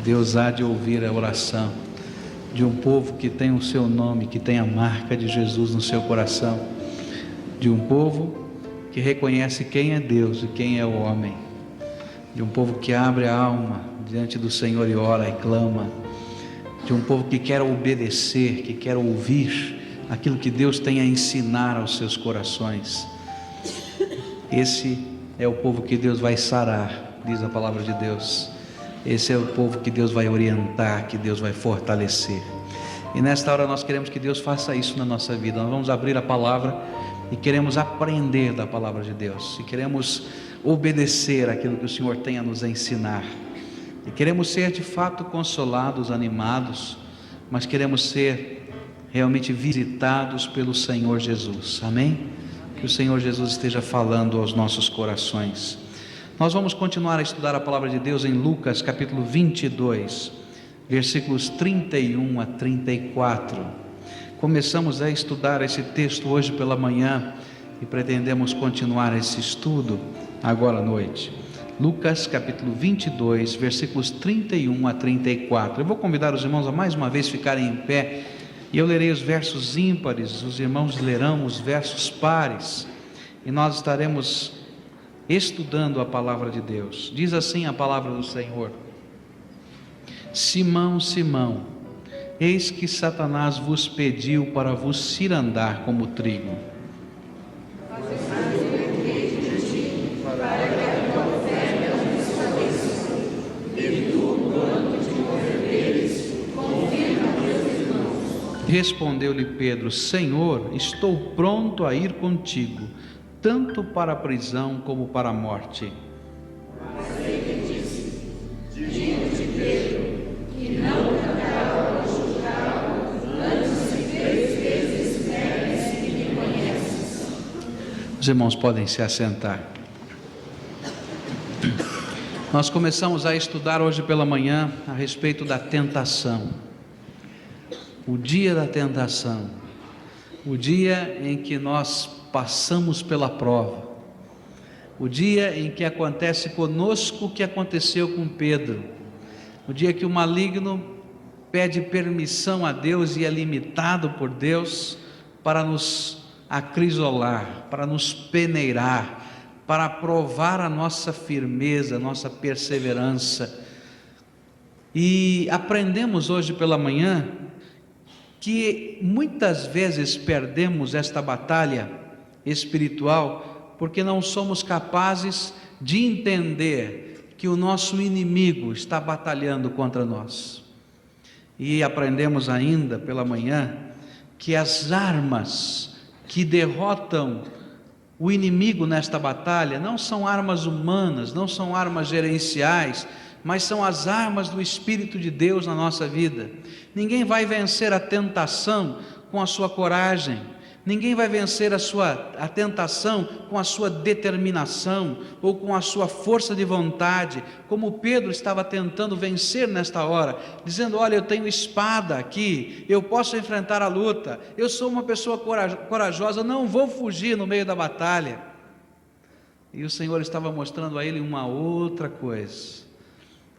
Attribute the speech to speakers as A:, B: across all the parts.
A: Deus há de ouvir a oração de um povo que tem o seu nome, que tem a marca de Jesus no seu coração, de um povo que reconhece quem é Deus e quem é o homem, de um povo que abre a alma diante do Senhor e ora e clama, de um povo que quer obedecer, que quer ouvir aquilo que Deus tem a ensinar aos seus corações. Esse é o povo que Deus vai sarar, diz a palavra de Deus. Esse é o povo que Deus vai orientar, que Deus vai fortalecer. E nesta hora nós queremos que Deus faça isso na nossa vida. Nós vamos abrir a palavra e queremos aprender da palavra de Deus, e queremos obedecer aquilo que o Senhor tem a nos ensinar, e queremos ser de fato consolados, animados, mas queremos ser realmente visitados pelo Senhor Jesus. Amém? Que o Senhor Jesus esteja falando aos nossos corações. Nós vamos continuar a estudar a palavra de Deus em Lucas capítulo 22, versículos 31 a 34. Começamos a estudar esse texto hoje pela manhã e pretendemos continuar esse estudo agora à noite. Lucas capítulo 22, versículos 31 a 34. Eu vou convidar os irmãos a mais uma vez ficarem em pé, e eu lerei os versos ímpares, os irmãos lerão os versos pares, e nós estaremos estudando a palavra de Deus. Diz assim a palavra do Senhor: Simão, Simão, eis que Satanás vos pediu para vos cirandar como trigo. Respondeu-lhe Pedro: Senhor, estou pronto a ir contigo, tanto para a prisão como para a morte.
B: Mas ele disse: digo-te, Pedro, que não cantará ao julgá-lo antes de 3 vezes negues que me conheces.
A: Os irmãos podem se assentar. Nós começamos a estudar hoje pela manhã a respeito da tentação. O dia da tentação, o dia em que nós passamos pela prova, o dia em que acontece conosco o que aconteceu com Pedro, o dia que o maligno pede permissão a Deus e é limitado por Deus para nos acrisolar, para nos peneirar, para provar a nossa firmeza, a nossa perseverança. E aprendemos hoje pela manhã que muitas vezes perdemos esta batalha espiritual porque não somos capazes de entender que o nosso inimigo está batalhando contra nós. E aprendemos ainda pela manhã que as armas que derrotam o inimigo nesta batalha não são armas humanas, não são armas gerenciais, mas são as armas do Espírito de Deus na nossa vida. Ninguém vai vencer a tentação com a sua coragem, ninguém vai vencer a tentação com a sua determinação ou com a sua força de vontade, como Pedro estava tentando vencer nesta hora, dizendo: olha, eu tenho espada aqui, eu posso enfrentar a luta, eu sou uma pessoa corajosa, não vou fugir no meio da batalha. E o Senhor estava mostrando a ele uma outra coisa,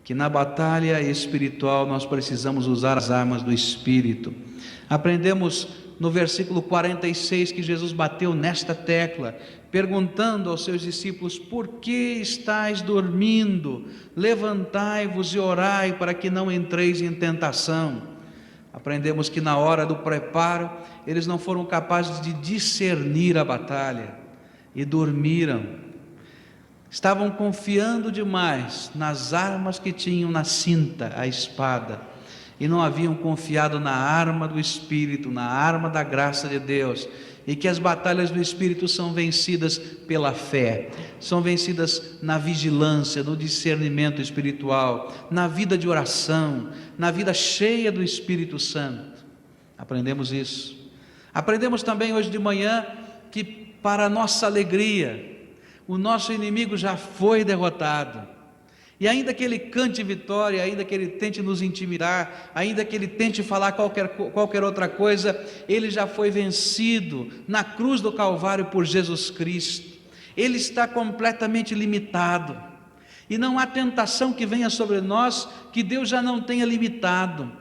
A: que na batalha espiritual nós precisamos usar as armas do Espírito. Aprendemos no versículo 46 que Jesus bateu nesta tecla, perguntando aos seus discípulos: por que estáis dormindo? Levantai-vos e orai para que não entreis em tentação. Aprendemos que na hora do preparo eles não foram capazes de discernir a batalha e dormiram. Estavam confiando demais nas armas que tinham na cinta, a espada, e não haviam confiado na arma do Espírito, na arma da graça de Deus, e que as batalhas do Espírito são vencidas pela fé, são vencidas na vigilância, no discernimento espiritual, na vida de oração, na vida cheia do Espírito Santo. Aprendemos isso. Aprendemos também hoje de manhã que, para nossa alegria, o nosso inimigo já foi derrotado, e ainda que ele cante vitória, ainda que ele tente nos intimidar, ainda que ele tente falar qualquer outra coisa, ele já foi vencido na cruz do Calvário por Jesus Cristo. Ele está completamente limitado, E não há tentação que venha sobre nós que Deus já não tenha limitado.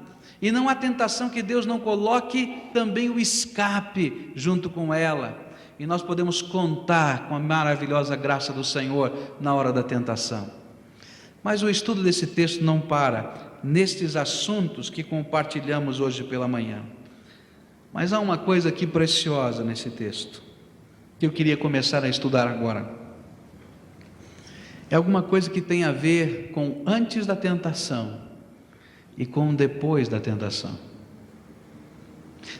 A: E não há tentação que Deus não coloque também o escape junto com ela. E nós podemos contar com a maravilhosa graça do Senhor na hora da tentação. Mas o estudo desse texto não para nestes assuntos que compartilhamos hoje pela manhã. Mas há uma coisa aqui preciosa nesse texto, que eu queria começar a estudar agora. É alguma coisa que tem a ver com antes da tentação e com depois da tentação.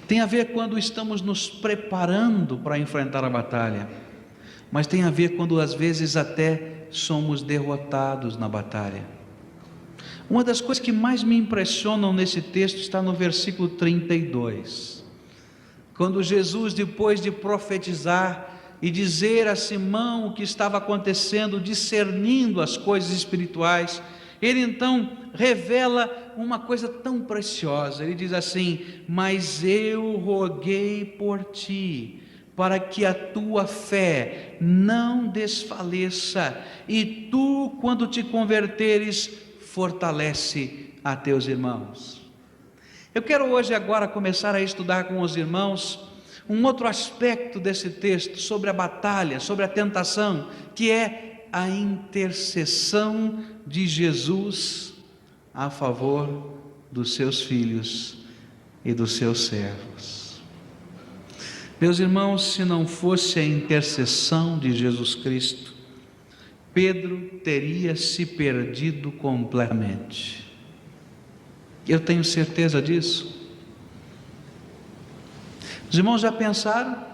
A: Tem a ver quando estamos nos preparando para enfrentar a batalha, mas tem a ver quando às vezes até somos derrotados na batalha. Uma das coisas que mais me impressionam nesse texto está no versículo 32, quando Jesus, depois de profetizar e dizer a Simão o que estava acontecendo, discernindo as coisas espirituais, ele então revela uma coisa tão preciosa. Ele diz assim: mas eu roguei por ti, para que a tua fé não desfaleça, e tu, quando te converteres, fortalece a teus irmãos. Eu quero hoje agora começar a estudar com os irmãos um outro aspecto desse texto, sobre a batalha, sobre a tentação, que é a intercessão de Jesus a favor dos seus filhos e dos seus servos. Meus irmãos, se não fosse a intercessão de Jesus Cristo, Pedro teria se perdido completamente. Eu tenho certeza disso. Os irmãos já pensaram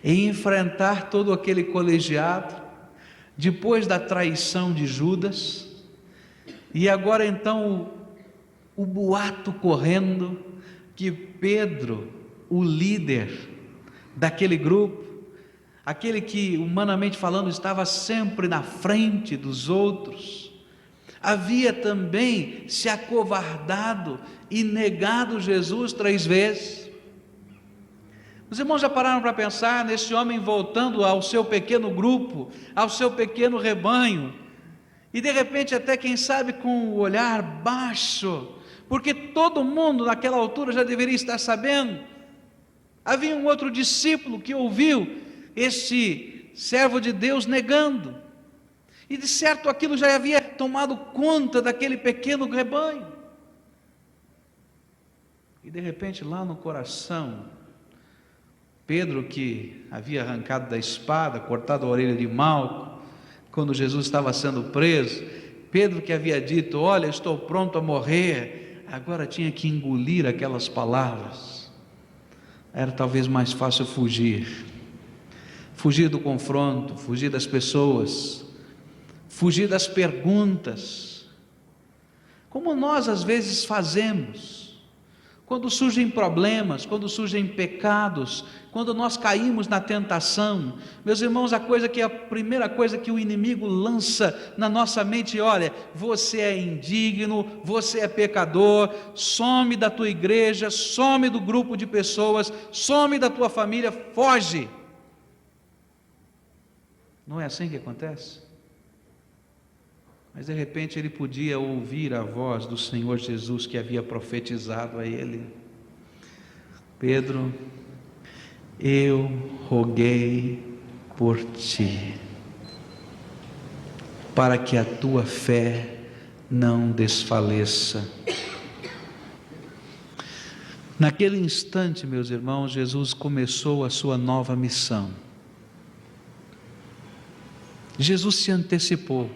A: em enfrentar todo aquele colegiado depois da traição de Judas, e agora então o boato correndo que Pedro, o líder daquele grupo, aquele que humanamente falando estava sempre na frente dos outros, havia também se acovardado e negado Jesus 3 vezes. Os irmãos já pararam para pensar nesse homem voltando ao seu pequeno grupo, ao seu pequeno rebanho, e de repente até quem sabe com o olhar baixo, porque todo mundo naquela altura já deveria estar sabendo. Havia um outro discípulo que ouviu este servo de Deus negando, e de certo aquilo já havia tomado conta daquele pequeno rebanho, e de repente lá no coração, Pedro, que havia arrancado da espada, cortado a orelha de Malco, quando Jesus estava sendo preso, Pedro que havia dito: olha, estou pronto a morrer, agora tinha que engolir aquelas palavras. Era talvez mais fácil fugir do confronto, fugir das pessoas, fugir das perguntas, como nós às vezes fazemos, quando surgem problemas, quando surgem pecados, quando nós caímos na tentação. Meus irmãos, a primeira coisa que o inimigo lança na nossa mente: olha, você é indigno, você é pecador, some da tua igreja, some do grupo de pessoas, some da tua família, foge. Não é assim que acontece? Mas de repente ele podia ouvir a voz do Senhor Jesus, que havia profetizado a ele: Pedro, eu roguei por ti, para que a tua fé não desfaleça. Naquele instante, meus irmãos, Jesus começou a sua nova missão. Jesus se antecipou.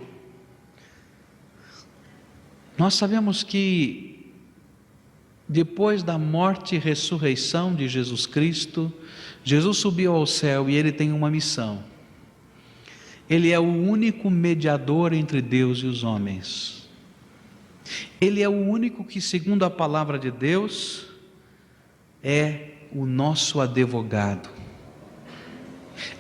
A: Nós sabemos que depois da morte e ressurreição de Jesus Cristo, Jesus subiu ao céu e ele tem uma missão. Ele é o único mediador entre Deus e os homens. Ele é o único que, segundo a palavra de Deus, é o nosso advogado.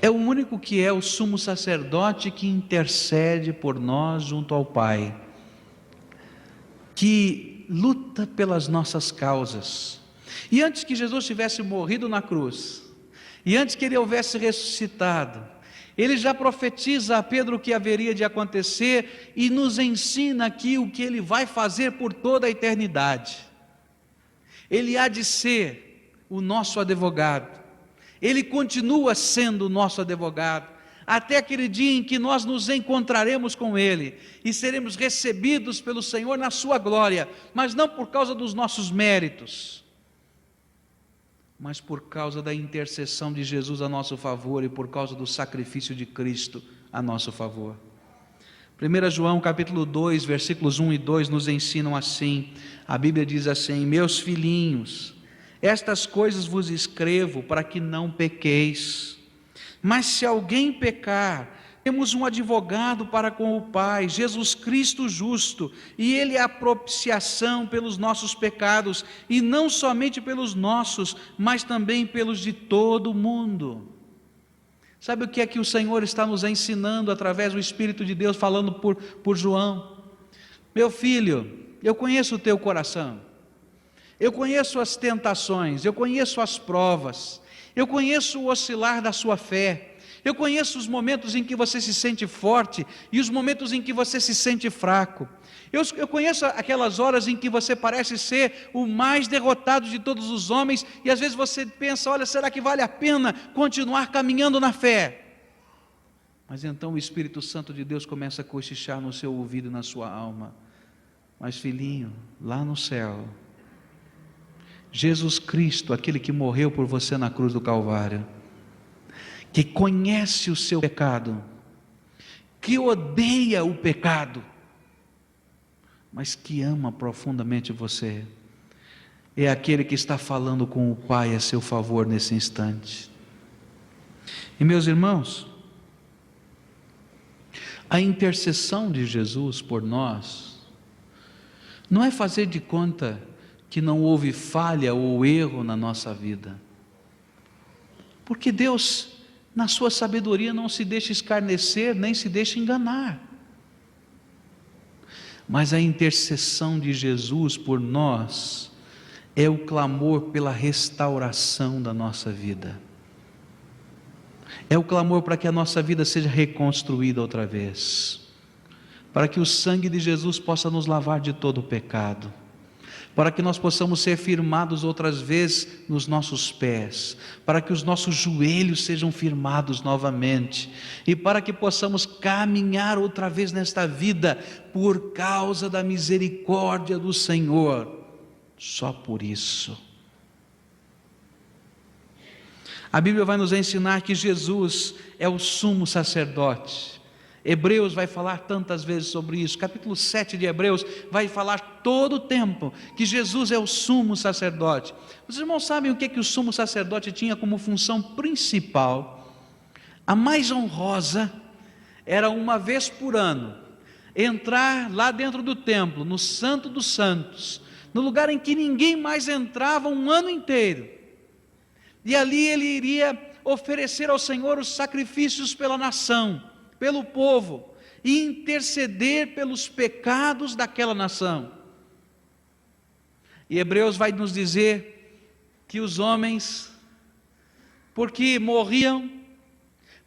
A: É o único que é o sumo sacerdote que intercede por nós junto ao Pai, que luta pelas nossas causas. E antes que Jesus tivesse morrido na cruz, e antes que ele houvesse ressuscitado, Ele já profetiza a Pedro o que haveria de acontecer e nos ensina aqui o que ele vai fazer por toda a eternidade. Ele há de ser o nosso advogado. Ele continua sendo o nosso advogado, até aquele dia em que nós nos encontraremos com Ele e seremos recebidos pelo Senhor na sua glória, mas não por causa dos nossos méritos, mas por causa da intercessão de Jesus a nosso favor e por causa do sacrifício de Cristo a nosso favor. 1 João capítulo 2, versículos 1 e 2 nos ensinam assim, a Bíblia diz assim: meus filhinhos, estas coisas vos escrevo para que não pequeis, mas se alguém pecar, temos um advogado para com o Pai, Jesus Cristo justo, e Ele é a propiciação pelos nossos pecados, e não somente pelos nossos, mas também pelos de todo o mundo. Sabe o que é que o Senhor está nos ensinando através do Espírito de Deus, falando por João? Meu filho, eu conheço o teu coração, eu conheço as tentações, eu conheço as provas, eu conheço o oscilar da sua fé, eu conheço os momentos em que você se sente forte e os momentos em que você se sente fraco. Eu conheço aquelas horas em que você parece ser o mais derrotado de todos os homens e às vezes você pensa, olha, será que vale a pena continuar caminhando na fé? Mas então o Espírito Santo de Deus começa a cochichar no seu ouvido e na sua alma: mas filhinho, lá no céu, Jesus Cristo, aquele que morreu por você na cruz do Calvário, que conhece o seu pecado, que odeia o pecado, mas que ama profundamente você, é aquele que está falando com o Pai a seu favor nesse instante. E meus irmãos, a intercessão de Jesus por nós não é fazer de conta que não houve falha ou erro na nossa vida, porque Deus, na sua sabedoria, não se deixa escarnecer, nem se deixa enganar. Mas a intercessão de Jesus por nós é o clamor pela restauração da nossa vida. É o clamor para que a nossa vida seja reconstruída outra vez, para que o sangue de Jesus possa nos lavar de todo o pecado, para que nós possamos ser firmados outras vezes nos nossos pés, para que os nossos joelhos sejam firmados novamente, e para que possamos caminhar outra vez nesta vida, por causa da misericórdia do Senhor, só por isso. A Bíblia vai nos ensinar que Jesus é o sumo sacerdote. Hebreus vai falar tantas vezes sobre isso, capítulo 7 de Hebreus vai falar todo o tempo que Jesus é o sumo sacerdote. Os irmãos sabem o que o sumo sacerdote tinha como função principal? A mais honrosa era, uma vez por ano, entrar lá dentro do templo, no Santo dos Santos, no lugar em que ninguém mais entrava um ano inteiro, e ali ele iria oferecer ao Senhor os sacrifícios pela nação, pelo povo, e interceder pelos pecados daquela nação. E Hebreus vai nos dizer que os homens, porque morriam,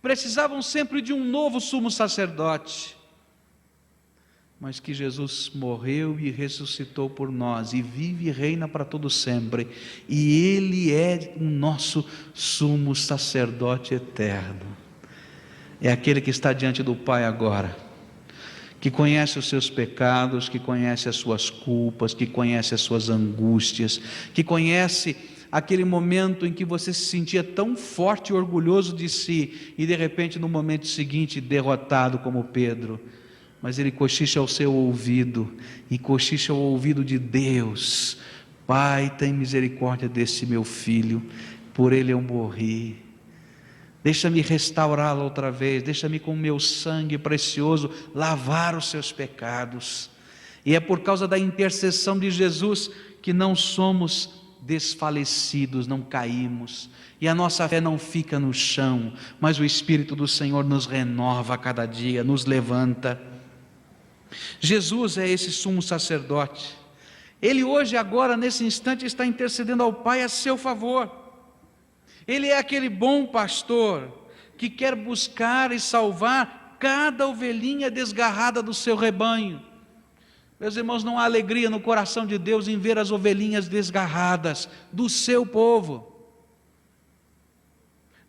A: precisavam sempre de um novo sumo sacerdote, mas que Jesus morreu e ressuscitou por nós, e vive e reina para todo sempre, e Ele é o nosso sumo sacerdote eterno. É aquele que está diante do Pai agora, que conhece os seus pecados, que conhece as suas culpas, que conhece as suas angústias, que conhece aquele momento em que você se sentia tão forte e orgulhoso de si, e de repente no momento seguinte derrotado como Pedro. Mas ele cochicha ao seu ouvido, e cochicha ao ouvido de Deus: Pai, tem misericórdia desse meu filho, por ele eu morri. Deixa-me restaurá-lo outra vez, deixa-me com o meu sangue precioso lavar os seus pecados. E é por causa da intercessão de Jesus que não somos desfalecidos, não caímos, e a nossa fé não fica no chão, mas o Espírito do Senhor nos renova a cada dia, nos levanta. Jesus é esse sumo sacerdote. Ele hoje, agora, nesse instante, está intercedendo ao Pai a seu favor. Ele é aquele bom pastor que quer buscar e salvar cada ovelhinha desgarrada do seu rebanho. Meus irmãos, não há alegria no coração de Deus em ver as ovelhinhas desgarradas do seu povo.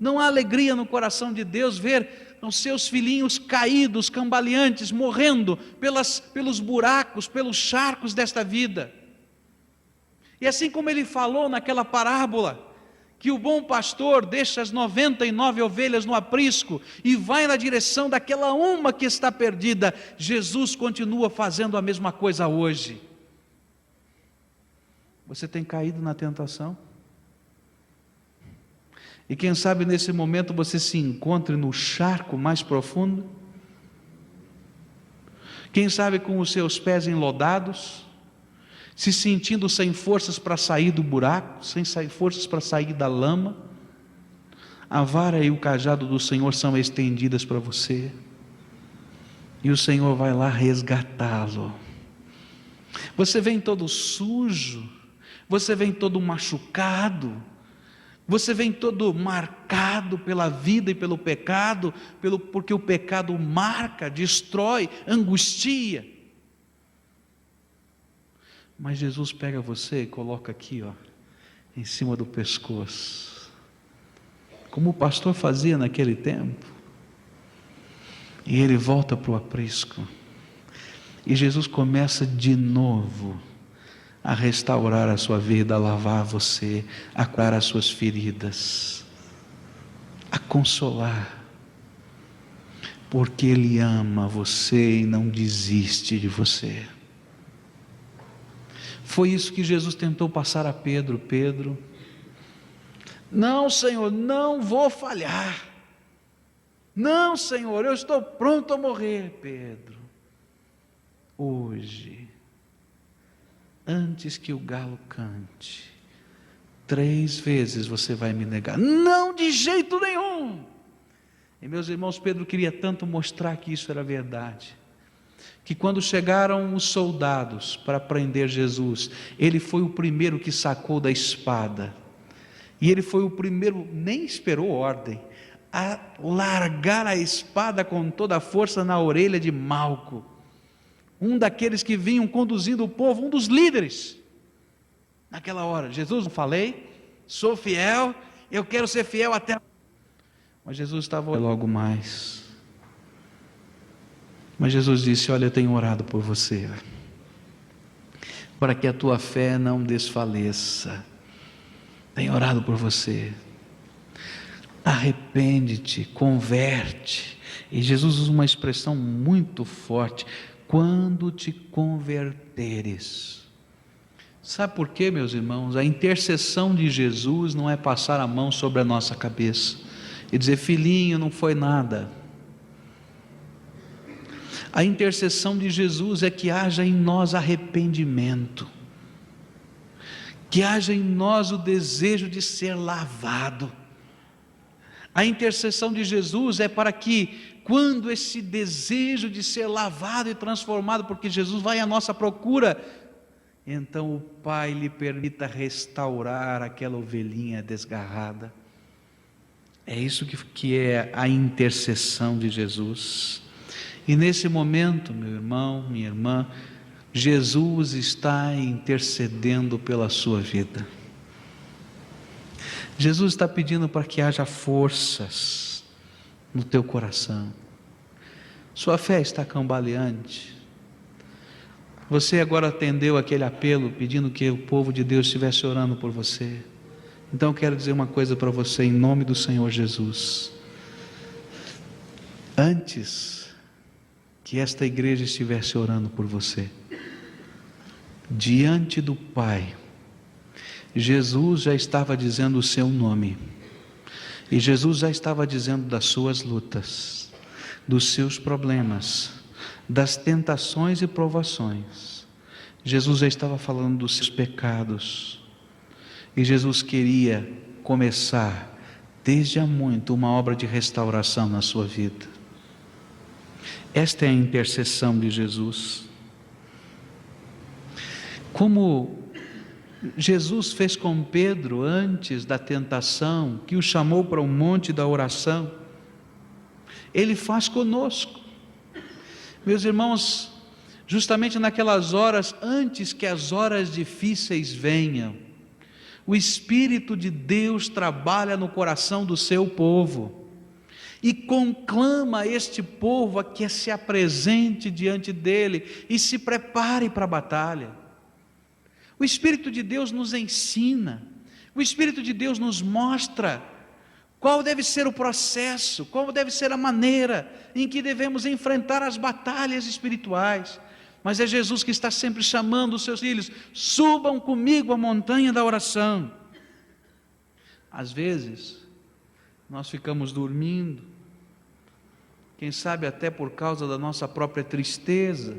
A: Não há alegria no coração de Deus ver os seus filhinhos caídos, cambaleantes, morrendo pelos buracos, pelos charcos desta vida. E assim como ele falou naquela parábola, que o bom pastor deixa as 99 ovelhas no aprisco e vai na direção daquela uma que está perdida, Jesus continua fazendo a mesma coisa hoje. Você tem caído na tentação? E quem sabe nesse momento você se encontre no charco mais profundo? Quem sabe com os seus pés enlodados, se sentindo sem forças para sair do buraco, sem forças para sair da lama? A vara e o cajado do Senhor são estendidas para você, e o Senhor vai lá resgatá-lo. Você vem todo sujo, você vem todo machucado, você vem todo marcado pela vida e pelo pecado, porque o pecado marca, destrói, angustia. Mas Jesus pega você e coloca aqui, em cima do pescoço, como o pastor fazia naquele tempo, e ele volta para o aprisco, e Jesus começa de novo a restaurar a sua vida, a lavar você, a curar as suas feridas, a consolar, porque Ele ama você e não desiste de você. Foi isso que Jesus tentou passar a Pedro. Pedro, não, Senhor, não vou falhar. Não, Senhor, eu estou pronto a morrer. Pedro, hoje, antes que o galo cante, 3 vezes você vai me negar. Não, de jeito nenhum. E meus irmãos, Pedro queria tanto mostrar que isso era verdade, que quando chegaram os soldados para prender Jesus, ele foi o primeiro que sacou da espada, e ele foi o primeiro, nem esperou ordem, a largar a espada com toda a força na orelha de Malco, um daqueles que vinham conduzindo o povo, um dos líderes. Naquela hora, Jesus, não falei, sou fiel, eu quero ser fiel até. Mas Jesus estava logo mais. Mas Jesus disse: olha, eu tenho orado por você, para que a tua fé não desfaleça. Tenho orado por você. Arrepende-te, converte. E Jesus usa uma expressão muito forte: quando te converteres. Sabe por quê, meus irmãos? A intercessão de Jesus não é passar a mão sobre a nossa cabeça e dizer: filhinho, não foi nada. A intercessão de Jesus é que haja em nós arrependimento, que haja em nós o desejo de ser lavado. A intercessão de Jesus é para que, quando esse desejo de ser lavado e transformado, porque Jesus vai à nossa procura, então o Pai lhe permita restaurar aquela ovelhinha desgarrada. É isso que é a intercessão de Jesus. E nesse momento, meu irmão, minha irmã, Jesus está intercedendo pela sua vida. Jesus está pedindo para que haja forças no teu coração. Sua fé está cambaleante. Você agora atendeu aquele apelo pedindo que o povo de Deus estivesse orando por você. Então eu quero dizer uma coisa para você em nome do Senhor Jesus. Antes que esta igreja estivesse orando por você, diante do Pai, Jesus já estava dizendo o seu nome, e Jesus já estava dizendo das suas lutas, dos seus problemas, das tentações e provações. Jesus já estava falando dos seus pecados, e Jesus queria começar desde há muito uma obra de restauração na sua vida. Esta é a intercessão de Jesus. Como Jesus fez com Pedro antes da tentação, que o chamou para o monte da oração, Ele faz conosco. Meus irmãos, justamente naquelas horas, antes que as horas difíceis venham, o Espírito de Deus trabalha no coração do seu povo e conclama este povo a que se apresente diante dele e se prepare para a batalha. O Espírito de Deus nos ensina, o Espírito de Deus nos mostra qual deve ser o processo, qual deve ser a maneira em que devemos enfrentar as batalhas espirituais. Mas é Jesus que está sempre chamando os seus filhos: subam comigo a montanha da oração. Às vezes, nós ficamos dormindo, quem sabe até por causa da nossa própria tristeza,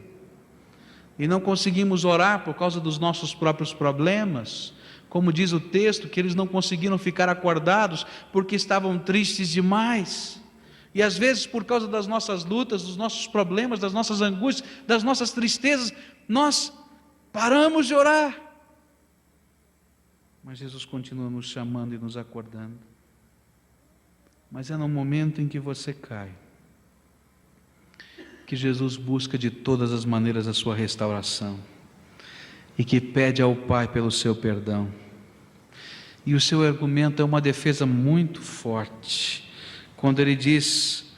A: e não conseguimos orar por causa dos nossos próprios problemas. Como diz o texto, que eles não conseguiram ficar acordados porque estavam tristes demais. E às vezes, por causa das nossas lutas, dos nossos problemas, das nossas angústias, das nossas tristezas, nós paramos de orar. Mas Jesus continua nos chamando e nos acordando. Mas é no momento em que você cai que Jesus busca de todas as maneiras a sua restauração e que pede ao Pai pelo seu perdão. E o seu argumento é uma defesa muito forte, quando ele diz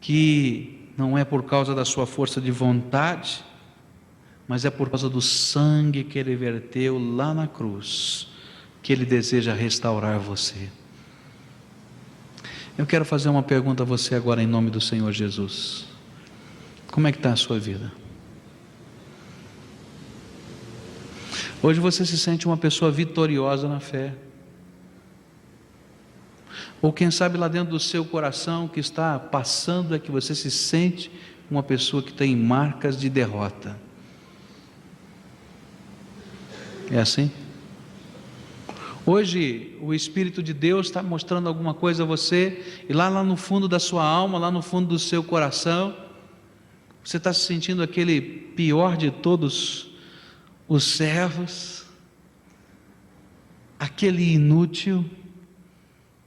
A: que não é por causa da sua força de vontade, mas é por causa do sangue que ele verteu lá na cruz, que ele deseja restaurar você. Eu quero fazer uma pergunta a você agora em nome do Senhor Jesus. Como é que está a sua vida? Hoje você se sente uma pessoa vitoriosa na fé? Ou quem sabe lá dentro do seu coração o que está passando é que você se sente uma pessoa que tem marcas de derrota? É assim? Hoje o Espírito de Deus está mostrando alguma coisa a você, e lá no fundo da sua alma, lá no fundo do seu coração, você está se sentindo aquele pior de todos os servos, aquele inútil,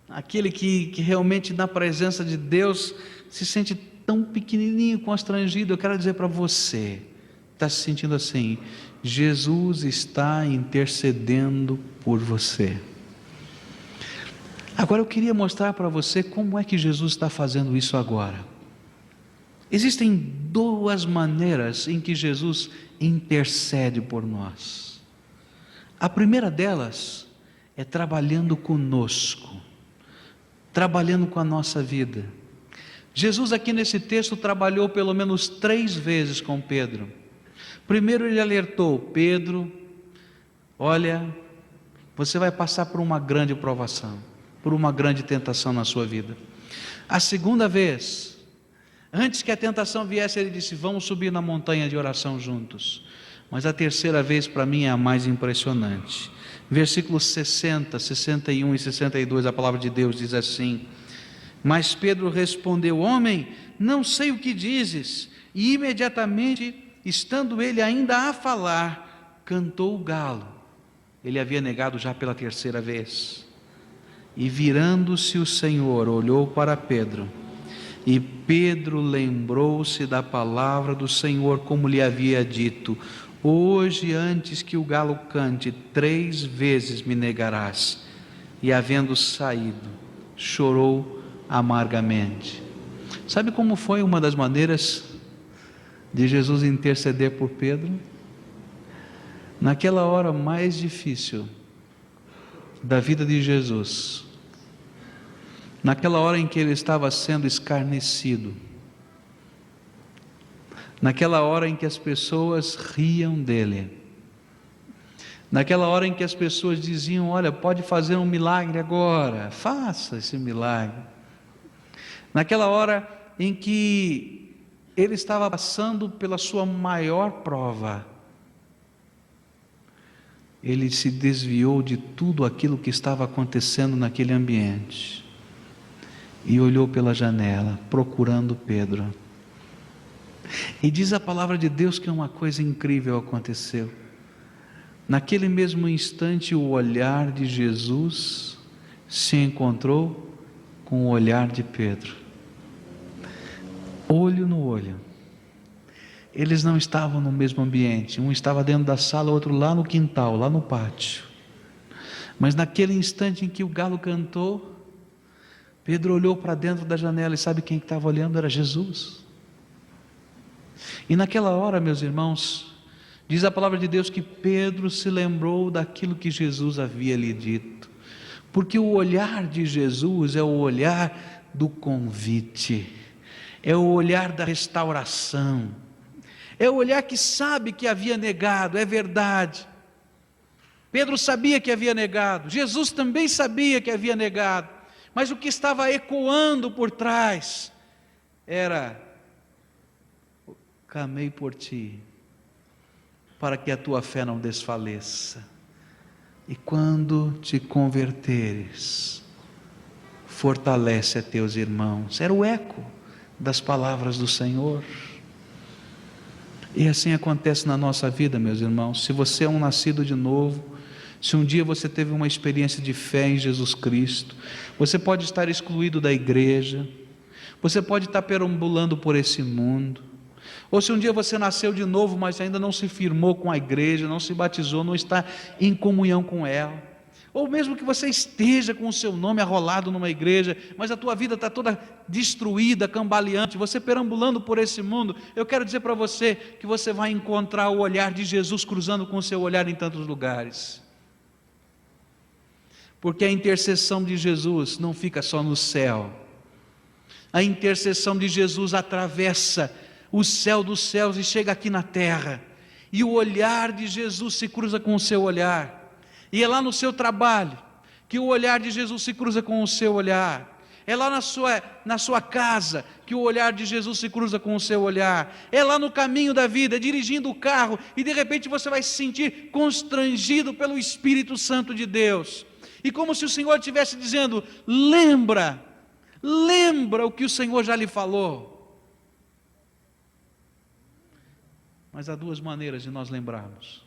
A: aquele que realmente na presença de Deus se sente tão pequenininho, constrangido. Eu quero dizer para você, está se sentindo assim: Jesus está intercedendo por você. Agora eu queria mostrar para você como é que Jesus está fazendo isso agora. Existem duas maneiras em que Jesus intercede por nós. A primeira delas é trabalhando conosco, trabalhando com a nossa vida. Jesus aqui nesse texto trabalhou pelo menos 3 vezes com Pedro. Primeiro ele alertou: Pedro, olha, você vai passar por uma grande provação, por uma grande tentação na sua vida. A segunda vez, antes que a tentação viesse, ele disse: vamos subir na montanha de oração juntos. Mas a terceira vez para mim é a mais impressionante. Versículos 60, 61 e 62, a palavra de Deus diz assim: mas Pedro respondeu: homem, não sei o que dizes. E imediatamente, estando ele ainda a falar, cantou o galo. Ele havia negado já pela terceira vez. E virando-se o Senhor, olhou para Pedro, e Pedro lembrou-se da palavra do Senhor, como lhe havia dito: hoje, antes que o galo cante, 3 vezes me negarás. E havendo saído, chorou amargamente. Sabe como foi uma das maneiras de Jesus interceder por Pedro? Naquela hora mais difícil da vida de Jesus, naquela hora em que ele estava sendo escarnecido, naquela hora em que as pessoas riam dele, naquela hora em que as pessoas diziam: olha, pode fazer um milagre agora, faça esse milagre. Naquela hora em que ele estava passando pela sua maior prova, ele se desviou de tudo aquilo que estava acontecendo naquele ambiente e olhou pela janela, procurando Pedro. E diz a palavra de Deus que uma coisa incrível aconteceu. Naquele mesmo instante, o olhar de Jesus se encontrou com o olhar de Pedro. olho no olho. Eles não estavam no mesmo ambiente, um estava dentro da sala, o outro lá no quintal, lá no pátio. Mas naquele instante em que o galo cantou, Pedro olhou para dentro da janela e sabe quem estava olhando? Era Jesus. E naquela hora, meus irmãos, diz a palavra de Deus que Pedro se lembrou daquilo que Jesus havia lhe dito, porque o olhar de Jesus é o olhar do convite, é o olhar da restauração, é o olhar que sabe que havia negado, é verdade. Pedro sabia que havia negado, Jesus também sabia que havia negado, mas o que estava ecoando por trás era: clamei por ti, para que a tua fé não desfaleça, e quando te converteres, fortalece a teus irmãos. Era o eco das palavras do Senhor. E assim acontece na nossa vida, meus irmãos. Se você é um nascido de novo, se um dia você teve uma experiência de fé em Jesus Cristo, você pode estar excluído da igreja, você pode estar perambulando por esse mundo, ou se um dia você nasceu de novo, mas ainda não se firmou com a igreja, não se batizou, não está em comunhão com ela, ou mesmo que você esteja com o seu nome arrolado numa igreja, mas a tua vida está toda destruída, cambaleante, você perambulando por esse mundo, eu quero dizer para você que você vai encontrar o olhar de Jesus cruzando com o seu olhar em tantos lugares, porque a intercessão de Jesus não fica só no céu, a intercessão de Jesus atravessa o céu dos céus e chega aqui na terra, e o olhar de Jesus se cruza com o seu olhar, e é lá no seu trabalho que o olhar de Jesus se cruza com o seu olhar, é lá na sua casa que o olhar de Jesus se cruza com o seu olhar, é lá no caminho da vida, dirigindo o carro, e de repente você vai se sentir constrangido pelo Espírito Santo de Deus, e como se o Senhor estivesse dizendo: lembra o que o Senhor já lhe falou. Mas há duas maneiras de nós lembrarmos: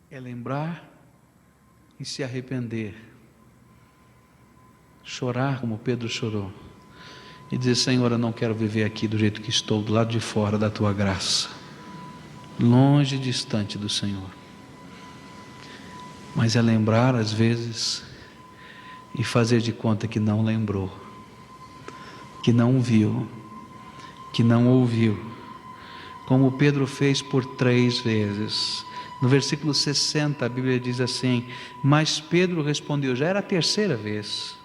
A: é lembrar e se arrepender, chorar como Pedro chorou, e dizer: Senhor, eu não quero viver aqui do jeito que estou, do lado de fora da Tua graça, longe e distante do Senhor. Mas é lembrar às vezes e fazer de conta que não lembrou, que não viu, que não ouviu, como Pedro fez por 3 vezes. No versículo 60 a Bíblia diz assim: mas Pedro respondeu, já era a 3ª vez: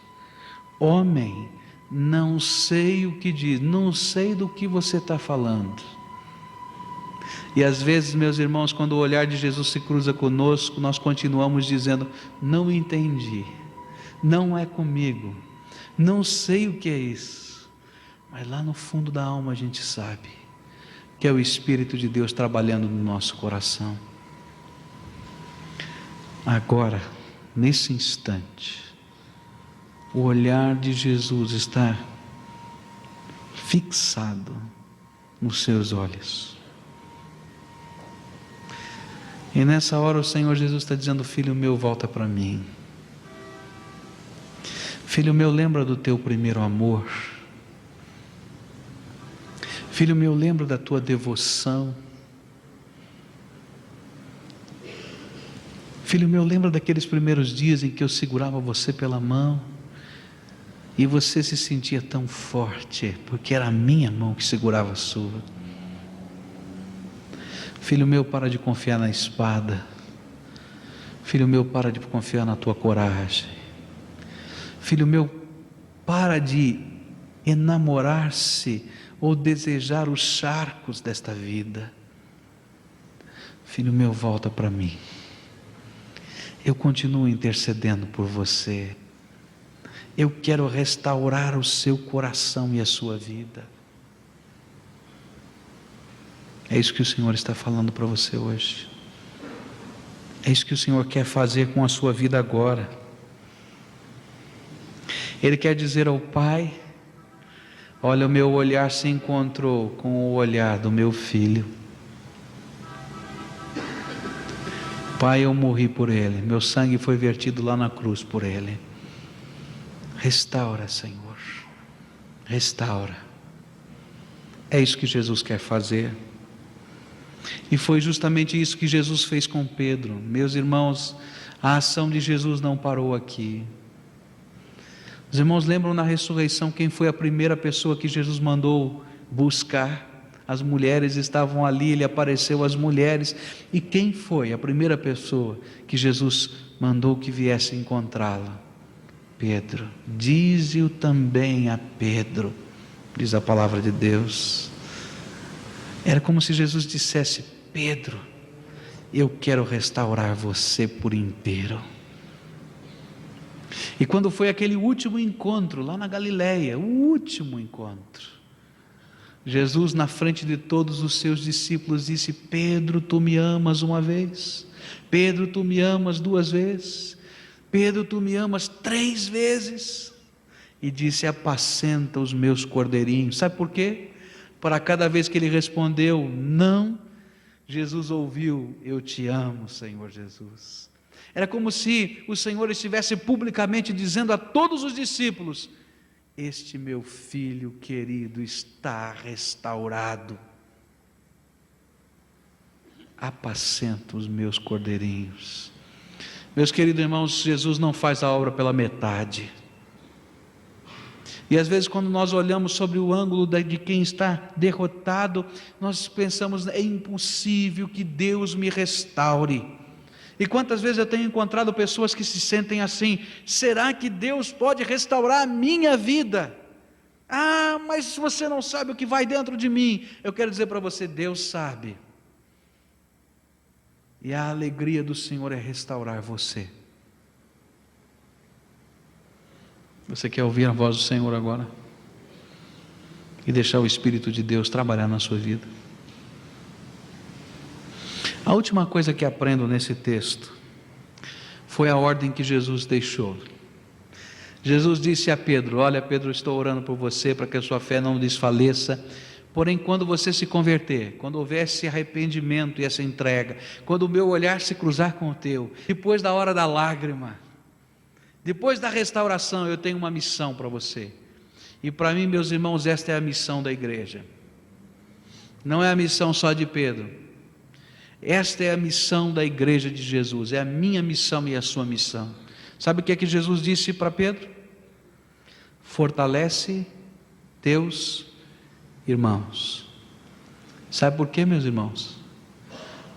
A: homem, não sei o que diz, não sei do que você está falando. E às vezes, meus irmãos, quando o olhar de Jesus se cruza conosco, nós continuamos dizendo: não entendi, não é comigo, não sei o que é isso. Mas lá no fundo da alma a gente sabe que é o Espírito de Deus trabalhando no nosso coração. Agora, nesse instante, o olhar de Jesus está fixado nos seus olhos. E nessa hora o Senhor Jesus está dizendo: filho meu, volta para mim. Filho meu, lembra do teu primeiro amor. Filho meu, lembra da tua devoção. Filho meu, lembra daqueles primeiros dias em que eu segurava você pela mão e você se sentia tão forte, porque era a minha mão que segurava a sua. Filho meu, para de confiar na espada. Filho meu, para de confiar na tua coragem. Filho meu, para de enamorar-se ou desejar os charcos desta vida. Filho meu, volta para mim. Eu continuo intercedendo por você. Eu quero restaurar o seu coração e a sua vida. É isso que o Senhor está falando para você hoje. É isso que o Senhor quer fazer com a sua vida agora. Ele quer dizer ao Pai: olha, o meu olhar se encontrou com o olhar do meu filho. Pai, eu morri por ele, meu sangue foi vertido lá na cruz por ele. Restaura, Senhor, restaura. É isso que Jesus quer fazer. E foi justamente isso que Jesus fez com Pedro. Meus irmãos, a ação de Jesus não parou aqui. Os irmãos lembram na ressurreição quem foi a primeira pessoa que Jesus mandou buscar? As mulheres estavam ali, ele apareceu às mulheres. E quem foi a primeira pessoa que Jesus mandou que viesse encontrá-la? Pedro. Dize-o também a Pedro, diz a palavra de Deus. Era como se Jesus dissesse: Pedro, eu quero restaurar você por inteiro. E quando foi aquele último encontro lá na Galileia, o último encontro, Jesus, na frente de todos os seus discípulos, disse: Pedro, tu me amas uma vez? Pedro, tu me amas duas vezes? Pedro, tu me amas 3 vezes? E disse: apacenta os meus cordeirinhos. Sabe por quê? Para cada vez que ele respondeu não, Jesus ouviu: eu te amo, Senhor Jesus. Era como se o Senhor estivesse publicamente dizendo a todos os discípulos: este meu filho querido está restaurado. Apacenta os meus cordeirinhos. Meus queridos irmãos, Jesus não faz a obra pela metade. E às vezes quando nós olhamos sobre o ângulo de quem está derrotado, nós pensamos: é impossível que Deus me restaure. E quantas vezes eu tenho encontrado pessoas que se sentem assim: será que Deus pode restaurar a minha vida? Ah, mas você não sabe o que vai dentro de mim. Eu quero dizer para você: Deus sabe. E a alegria do Senhor é restaurar você. Você quer ouvir a voz do Senhor agora? E deixar o Espírito de Deus trabalhar na sua vida? A última coisa que aprendo nesse texto foi a ordem que Jesus deixou. Jesus disse a Pedro: olha, Pedro, estou orando por você para que a sua fé não desfaleça. Porém, quando você se converter, quando houver esse arrependimento e essa entrega, quando o meu olhar se cruzar com o teu, depois da hora da lágrima, depois da restauração, eu tenho uma missão para você. E para mim, meus irmãos, esta é a missão da igreja. Não é a missão só de Pedro. Esta é a missão da igreja de Jesus. É a minha missão e a sua missão. Sabe o que é que Jesus disse para Pedro? Fortalece teus irmãos. Sabe por quê, meus irmãos?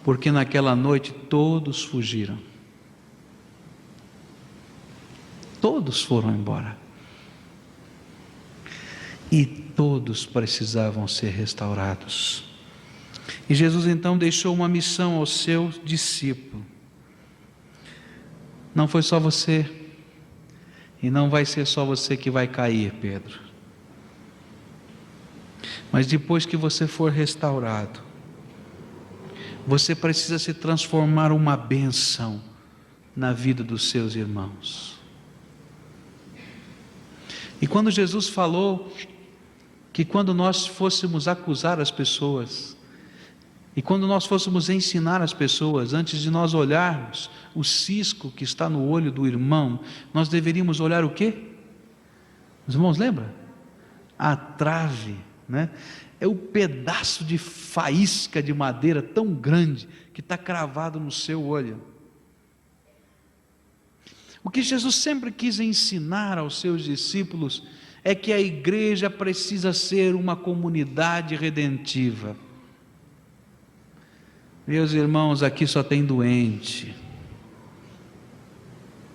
A: Porque naquela noite todos fugiram. Todos foram embora. E todos precisavam ser restaurados. E Jesus então deixou uma missão ao seu discípulo. Não foi só você, e não vai ser só você que vai cair, Pedro. Mas depois que você for restaurado, você precisa se transformar uma bênção na vida dos seus irmãos. E quando Jesus falou que quando nós fôssemos acusar as pessoas, e quando nós fôssemos ensinar as pessoas, antes de nós olharmos o cisco que está no olho do irmão, nós deveríamos olhar o quê? Os irmãos lembram? A trave, né? É o pedaço de faísca de madeira tão grande que está cravado no seu olho. O que Jesus sempre quis ensinar aos seus discípulos é que a igreja precisa ser uma comunidade redentiva. Meus irmãos, aqui só tem doente.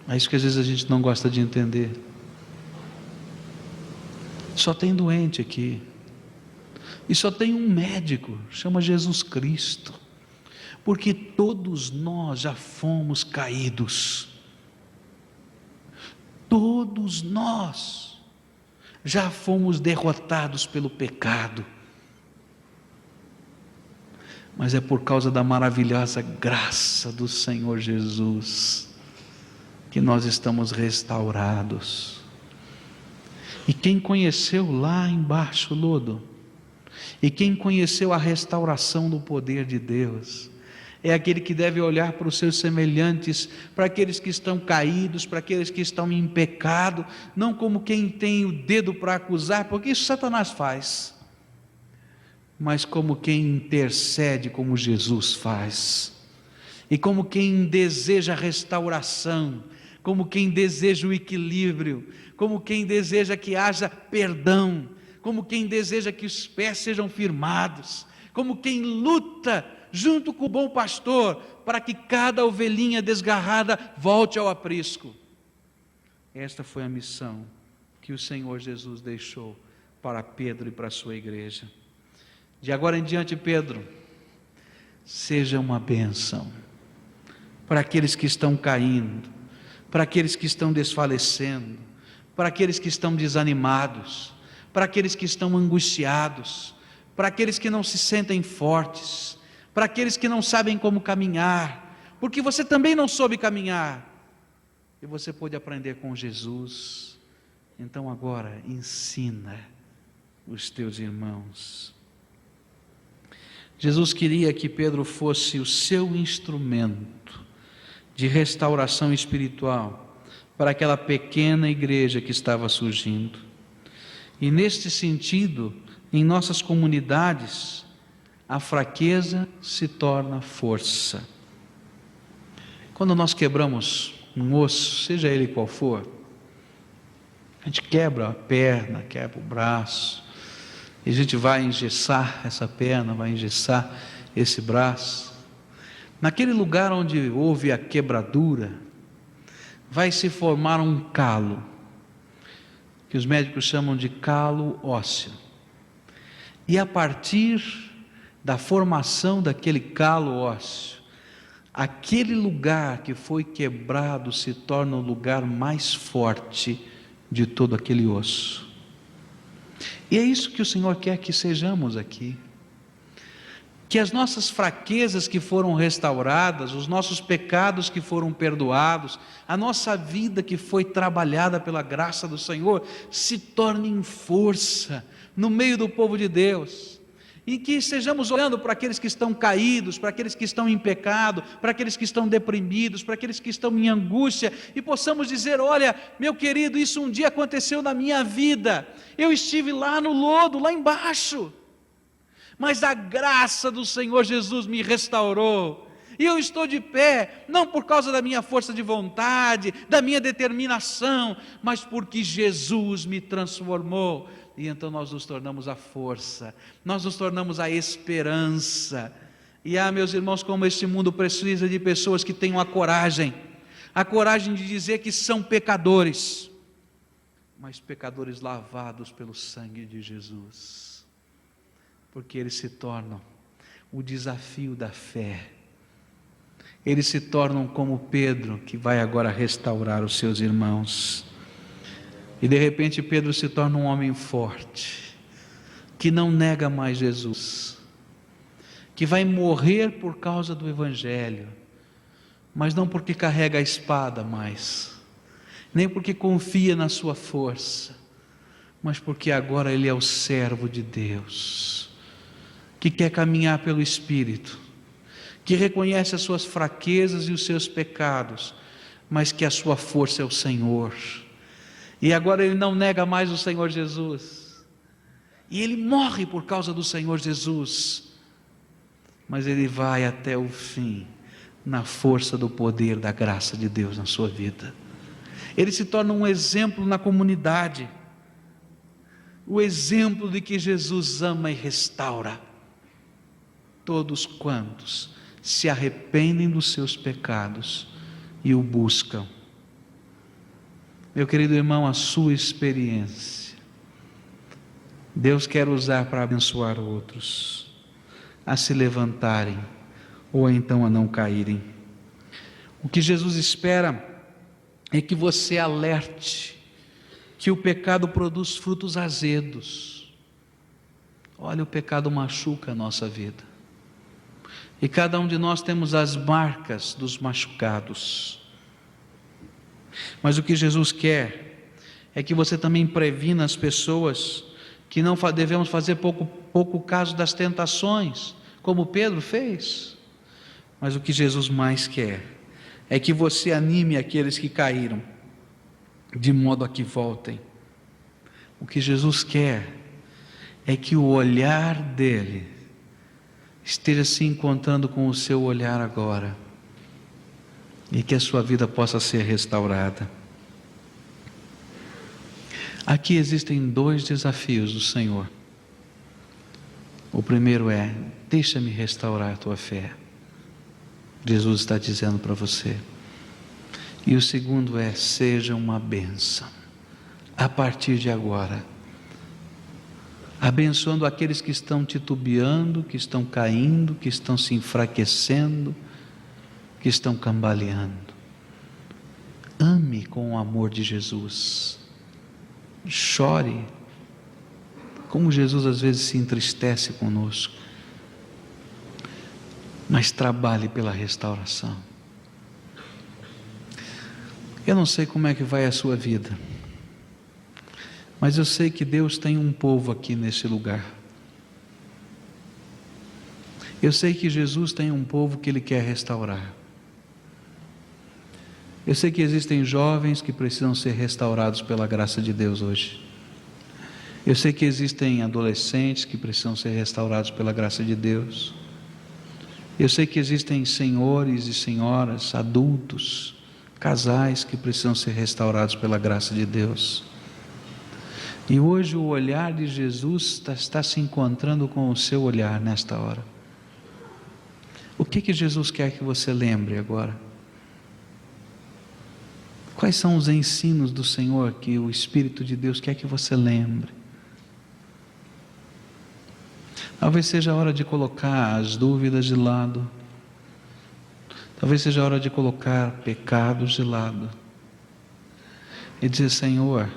A: É isso que às vezes a gente não gosta de entender. Só tem doente aqui. E só tem um médico, chama Jesus Cristo. Porque todos nós já fomos caídos. Todos nós já fomos derrotados pelo pecado. Mas é por causa da maravilhosa graça do Senhor Jesus que nós estamos restaurados. E quem conheceu lá embaixo o lodo, e quem conheceu a restauração do poder de Deus, é aquele que deve olhar para os seus semelhantes, para aqueles que estão caídos, para aqueles que estão em pecado, não como quem tem o dedo para acusar, porque isso Satanás faz, mas como quem intercede, como Jesus faz, e como quem deseja restauração, como quem deseja o equilíbrio, como quem deseja que haja perdão, como quem deseja que os pés sejam firmados, como quem luta junto com o bom pastor, para que cada ovelhinha desgarrada volte ao aprisco. Esta foi a missão que o Senhor Jesus deixou para Pedro e para a sua igreja. De agora em diante, Pedro, seja uma bênção para aqueles que estão caindo, para aqueles que estão desfalecendo, para aqueles que estão desanimados, para aqueles que estão angustiados, para aqueles que não se sentem fortes, para aqueles que não sabem como caminhar, porque você também não soube caminhar, e você pôde aprender com Jesus. Então agora ensina os teus irmãos. Jesus queria que Pedro fosse o seu instrumento de restauração espiritual para aquela pequena igreja que estava surgindo. E neste sentido, em nossas comunidades, a fraqueza se torna força. Quando nós quebramos um osso, seja ele qual for, a gente quebra a perna, quebra o braço, e a gente vai engessar essa perna, vai engessar esse braço. Naquele lugar onde houve a quebradura, vai se formar um calo, que os médicos chamam de calo ósseo. E a partir da formação daquele calo ósseo, aquele lugar que foi quebrado se torna o lugar mais forte de todo aquele osso. E é isso que o Senhor quer que sejamos aqui. Que as nossas fraquezas que foram restauradas, os nossos pecados que foram perdoados, a nossa vida que foi trabalhada pela graça do Senhor, se tornem força no meio do povo de Deus. E que estejamos olhando para aqueles que estão caídos, para aqueles que estão em pecado, para aqueles que estão deprimidos, para aqueles que estão em angústia, e possamos dizer: olha, meu querido, isso um dia aconteceu na minha vida, eu estive lá no lodo, lá embaixo, mas a graça do Senhor Jesus me restaurou, e eu estou de pé, não por causa da minha força de vontade, da minha determinação, mas porque Jesus me transformou. E então nós nos tornamos a força, nós nos tornamos a esperança. E meus irmãos, como este mundo precisa de pessoas que tenham a coragem de dizer que são pecadores, mas pecadores lavados pelo sangue de Jesus, porque eles se tornam o desafio da fé, eles se tornam como Pedro, que vai agora restaurar os seus irmãos. E de repente Pedro se torna um homem forte, que não nega mais Jesus, que vai morrer por causa do Evangelho, mas não porque carrega a espada mais, nem porque confia na sua força, mas porque agora ele é o servo de Deus, que quer caminhar pelo Espírito, que reconhece as suas fraquezas e os seus pecados, mas que a sua força é o Senhor. E agora ele não nega mais o Senhor Jesus, e ele morre por causa do Senhor Jesus, mas ele vai até o fim, na força do poder da graça de Deus na sua vida. Ele se torna um exemplo na comunidade, o exemplo de que Jesus ama e restaura todos quantos se arrependem dos seus pecados e o buscam. Meu querido irmão, a sua experiência, Deus quer usar para abençoar outros, a se levantarem, ou então a não caírem. O que Jesus espera é que você alerte que o pecado produz frutos azedos. Olha, o pecado machuca a nossa vida, e cada um de nós temos as marcas dos machucados. Mas o que Jesus quer é que você também previna as pessoas, que não devemos fazer pouco caso das tentações, como Pedro fez. Mas o que Jesus mais quer é que você anime aqueles que caíram, de modo a que voltem. O que Jesus quer é que o olhar dele esteja se encontrando com o seu olhar agora, e que a sua vida possa ser restaurada. Aqui existem 2 desafios do Senhor. O primeiro é: deixa-me restaurar a tua fé. Jesus está dizendo para você. E o segundo é: seja uma bênção a partir de agora, abençoando aqueles que estão titubeando, que estão caindo, que estão se enfraquecendo, que estão cambaleando. Ame com o amor de Jesus. Chore, como Jesus às vezes se entristece conosco, mas trabalhe pela restauração. Eu não sei como é que vai a sua vida, mas eu sei que Deus tem um povo aqui nesse lugar. Eu sei que Jesus tem um povo que Ele quer restaurar. Eu sei que existem jovens que precisam ser restaurados pela graça de Deus hoje. Eu sei que existem adolescentes que precisam ser restaurados pela graça de Deus. Eu sei que existem senhores e senhoras, adultos, casais que precisam ser restaurados pela graça de Deus. E hoje o olhar de Jesus está se encontrando com o seu olhar nesta hora. O que Jesus quer que você lembre agora? Quais são os ensinos do Senhor que o Espírito de Deus quer que você lembre? Talvez seja a hora de colocar as dúvidas de lado. Talvez seja a hora de colocar pecados de lado. E dizer: Senhor,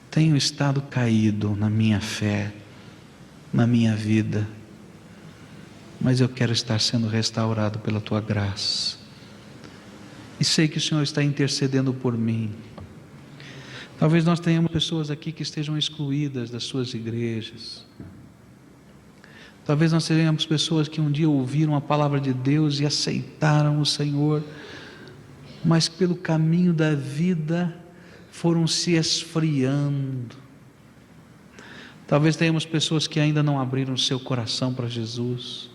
A: tenho estado caído na minha fé, na minha vida, mas eu quero estar sendo restaurado pela Tua graça. E sei que o Senhor está intercedendo por mim. Talvez nós tenhamos pessoas aqui que estejam excluídas das suas igrejas. Talvez nós tenhamos pessoas que um dia ouviram a palavra de Deus e aceitaram o Senhor, mas pelo caminho da vida foram se esfriando. Talvez tenhamos pessoas que ainda não abriram o seu coração para Jesus,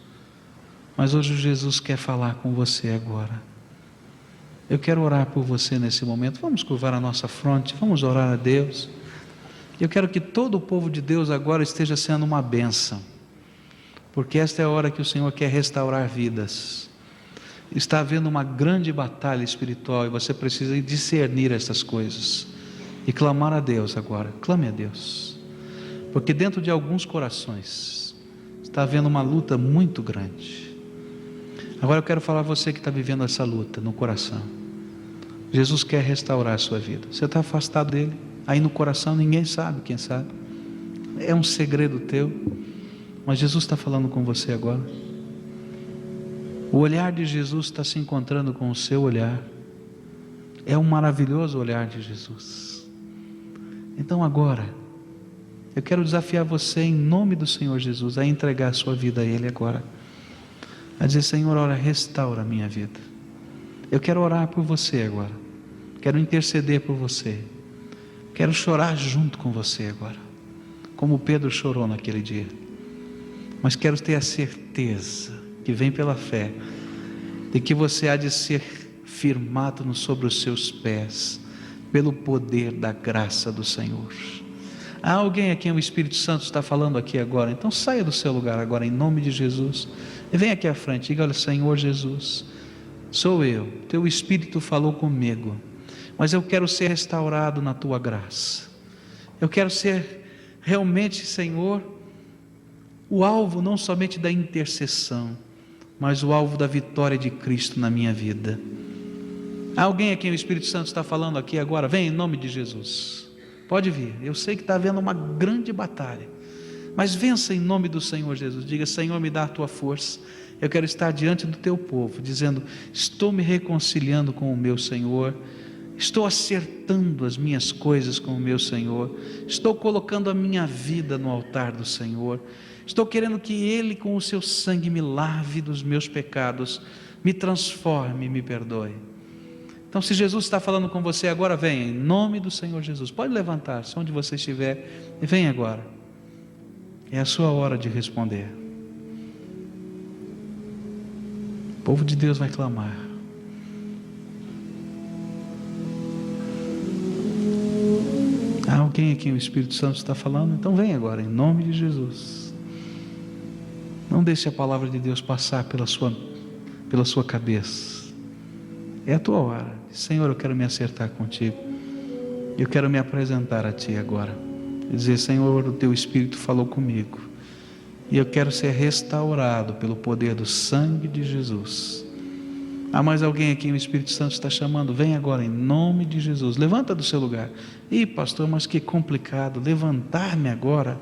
A: mas hoje Jesus quer falar com você agora. Eu quero orar por você nesse momento. Vamos curvar a nossa fronte, vamos orar a Deus. Eu quero que todo o povo de Deus agora esteja sendo uma bênção, porque esta é a hora que o Senhor quer restaurar vidas. Está havendo uma grande batalha espiritual e você precisa discernir essas coisas e clamar a Deus agora. Clame a Deus, porque dentro de alguns corações está havendo uma luta muito grande. Agora eu quero falar a você que está vivendo essa luta no coração. Jesus quer restaurar a sua vida. Você está afastado dele, aí no coração ninguém sabe, quem sabe? É um segredo teu, mas Jesus está falando com você agora. O olhar de Jesus está se encontrando com o seu olhar. É um maravilhoso olhar de Jesus. Então agora, eu quero desafiar você em nome do Senhor Jesus a entregar a sua vida a Ele agora. A dizer: Senhor, ora, restaura a minha vida. Eu quero orar por você agora. Quero interceder por você. Quero chorar junto com você agora, como Pedro chorou naquele dia. Mas quero ter a certeza que vem pela fé, de que você há de ser firmado sobre os seus pés, pelo poder da graça do Senhor. Há alguém a quem o Espírito Santo está falando aqui agora? Então saia do seu lugar agora em nome de Jesus e venha aqui à frente e diga: olha, Senhor Jesus, sou eu, teu Espírito falou comigo, mas eu quero ser restaurado na tua graça. Eu quero ser realmente, Senhor, o alvo não somente da intercessão, mas o alvo da vitória de Cristo na minha vida. Há alguém a quem o Espírito Santo está falando aqui agora? Vem em nome de Jesus. Pode vir. Eu sei que está havendo uma grande batalha, mas vença em nome do Senhor Jesus. Diga: Senhor, me dá a tua força. Eu quero estar diante do teu povo, dizendo: estou me reconciliando com o meu Senhor, estou acertando as minhas coisas com o meu Senhor, estou colocando a minha vida no altar do Senhor, Estou querendo que Ele, com o seu sangue, me lave dos meus pecados, me transforme e me perdoe. Então, se Jesus está falando com você agora, venha, em nome do Senhor Jesus. Pode levantar-se onde você estiver e venha agora. É a sua hora de responder. O povo de Deus vai clamar. Há alguém aqui, o Espírito Santo está falando? Então vem agora, em nome de Jesus. Não deixe a palavra de Deus passar pela sua cabeça. É a tua hora. Senhor, eu quero me acertar contigo. Eu quero me apresentar a Ti agora. Dizer, Senhor, o Teu Espírito falou comigo. E eu quero ser restaurado pelo poder do sangue de Jesus. Há mais alguém aqui, o Espírito Santo está chamando? Vem agora, em nome de Jesus. Levanta do seu lugar. Ih, pastor, mas que complicado. Levantar-me agora?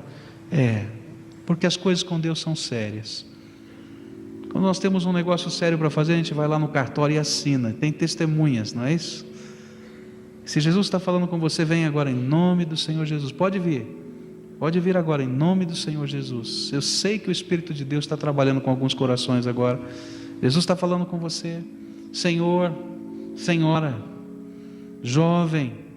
A: Porque as coisas com Deus são sérias. Quando nós temos um negócio sério para fazer, a gente vai lá no cartório e assina. Tem testemunhas, não é isso? Se Jesus está falando com você, vem agora em nome do Senhor Jesus. Pode vir. Pode vir agora em nome do Senhor Jesus. Eu sei que o Espírito de Deus está trabalhando com alguns corações agora. Jesus está falando com você. Senhor, senhora, jovem,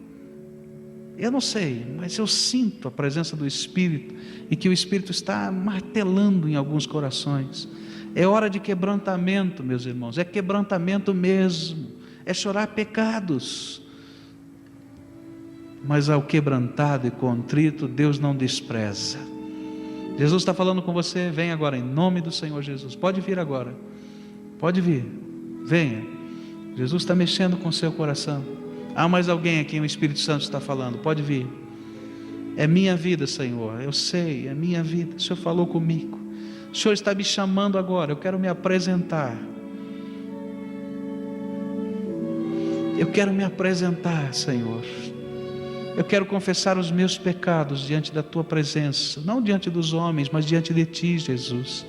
A: eu não sei, mas eu sinto a presença do Espírito e que o Espírito está martelando em alguns corações. É hora de quebrantamento, meus irmãos, é quebrantamento mesmo, é chorar pecados. Mas ao quebrantado e contrito, Deus não despreza. Jesus está falando com você, vem agora em nome do Senhor Jesus. Pode vir agora, pode vir, venha. Jesus está mexendo com o seu coração. Há mais alguém aqui, o Espírito Santo está falando, pode vir. É minha vida, Senhor, eu sei, é minha vida, o Senhor falou comigo. O Senhor está me chamando agora, eu quero me apresentar. Eu quero me apresentar, Senhor. Eu quero confessar os meus pecados diante da Tua presença, não diante dos homens, mas diante de Ti, Jesus.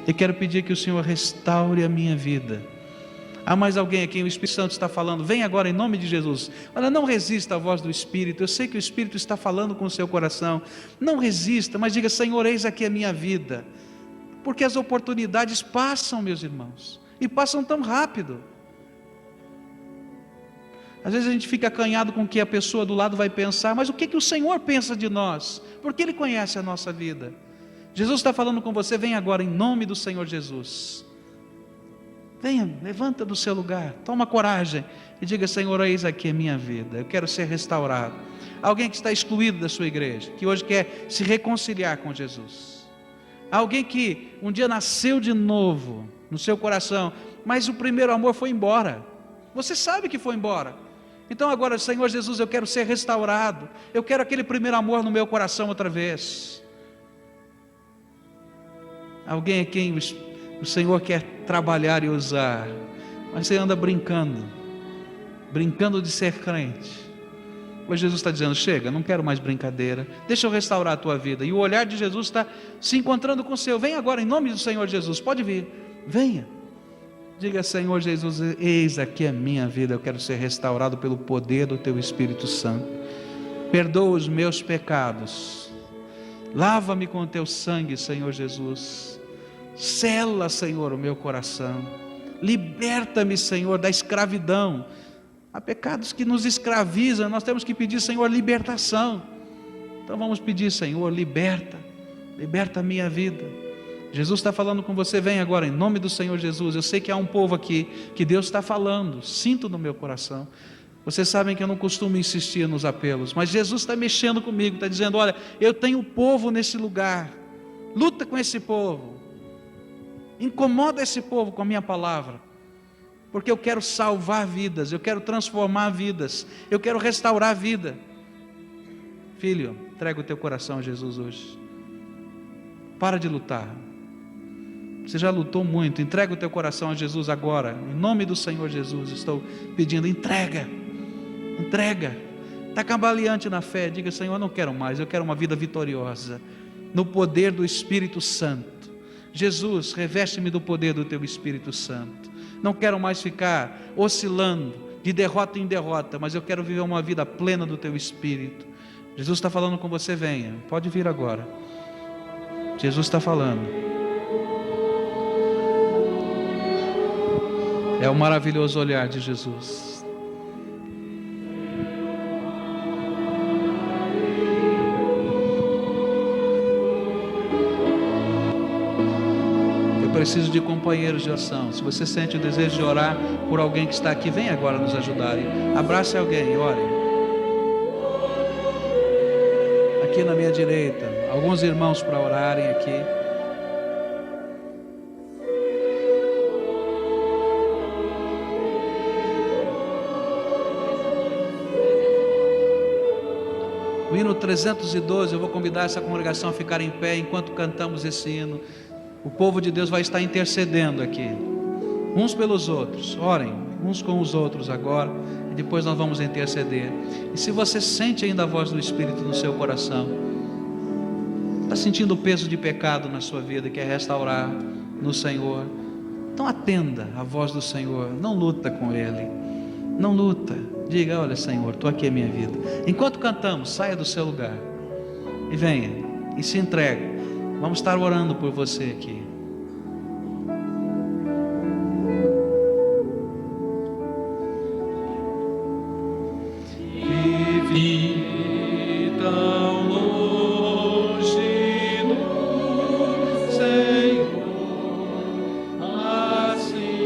A: Eu quero pedir que o Senhor restaure a minha vida. Há mais alguém aqui, o Espírito Santo está falando, vem agora em nome de Jesus. Olha, não resista à voz do Espírito, eu sei que o Espírito está falando com o seu coração. Não resista, mas diga, Senhor, eis aqui a minha vida. Porque as oportunidades passam, meus irmãos, e passam tão rápido. Às vezes a gente fica acanhado com o que a pessoa do lado vai pensar, mas o que o Senhor pensa de nós? Porque Ele conhece a nossa vida. Jesus está falando com você, vem agora em nome do Senhor Jesus. Venha, levanta do seu lugar, toma coragem e diga, Senhor, eis aqui a minha vida, eu quero ser restaurado. Alguém que está excluído da sua igreja, que hoje quer se reconciliar com Jesus. Alguém que um dia nasceu de novo no seu coração, mas o primeiro amor foi embora. Você sabe que foi embora. Então agora, Senhor Jesus, eu quero ser restaurado. Eu quero aquele primeiro amor no meu coração outra vez. Alguém a quem o Senhor quer trabalhar e usar, mas você anda brincando de ser crente. Hoje Jesus está dizendo, chega, não quero mais brincadeira, deixa eu restaurar a tua vida. E o olhar de Jesus está se encontrando com o seu. Vem agora em nome do Senhor Jesus, pode vir, venha. Diga, Senhor Jesus, eis aqui a minha vida, eu quero ser restaurado pelo poder do Teu Espírito Santo. Perdoa os meus pecados, lava-me com o Teu sangue, Senhor Jesus. Sela, Senhor, o meu coração. Liberta-me, Senhor, da escravidão. Há pecados que nos escravizam, nós temos que pedir, Senhor, libertação. Então vamos pedir, Senhor, liberta a minha vida. Jesus está falando com você, vem agora em nome do Senhor Jesus. Eu sei que há um povo aqui que Deus está falando, sinto no meu coração. Vocês sabem que eu não costumo insistir nos apelos, mas Jesus está mexendo comigo, está dizendo, olha, eu tenho povo nesse lugar, luta com esse povo, incomoda esse povo com a minha palavra, porque eu quero salvar vidas, eu quero transformar vidas, eu quero restaurar a vida. Filho, entrega o teu coração a Jesus hoje. Para de lutar. Você já lutou muito, entrega o teu coração a Jesus agora, em nome do Senhor Jesus, estou pedindo, entrega, está cambaleante na fé, diga, Senhor, eu não quero mais, eu quero uma vida vitoriosa, no poder do Espírito Santo. Jesus, reveste-me do poder do teu Espírito Santo, não quero mais ficar oscilando, de derrota em derrota, mas eu quero viver uma vida plena do teu Espírito. Jesus está falando com você, venha, pode vir agora. Jesus está falando. É o maravilhoso olhar de Jesus. Eu preciso de companheiros de oração. Se você sente o desejo de orar por alguém que está aqui, vem agora nos ajudar. Abrace alguém e ore. Aqui na minha direita, alguns irmãos para orarem aqui. O hino 312, eu vou convidar essa congregação a ficar em pé enquanto cantamos esse hino. O povo de Deus vai estar intercedendo aqui, uns pelos outros. Orem uns com os outros agora, e depois nós vamos interceder. E se você sente ainda a voz do Espírito no seu coração, está sentindo o peso de pecado na sua vida e quer restaurar no Senhor, então atenda a voz do Senhor, não luta com Ele, não luta, diga: olha Senhor, estou aqui a minha vida. Enquanto cantamos, saia do seu lugar e venha, e se entregue. Vamos estar orando por você aqui.
C: Vivi tão longe do Senhor, assim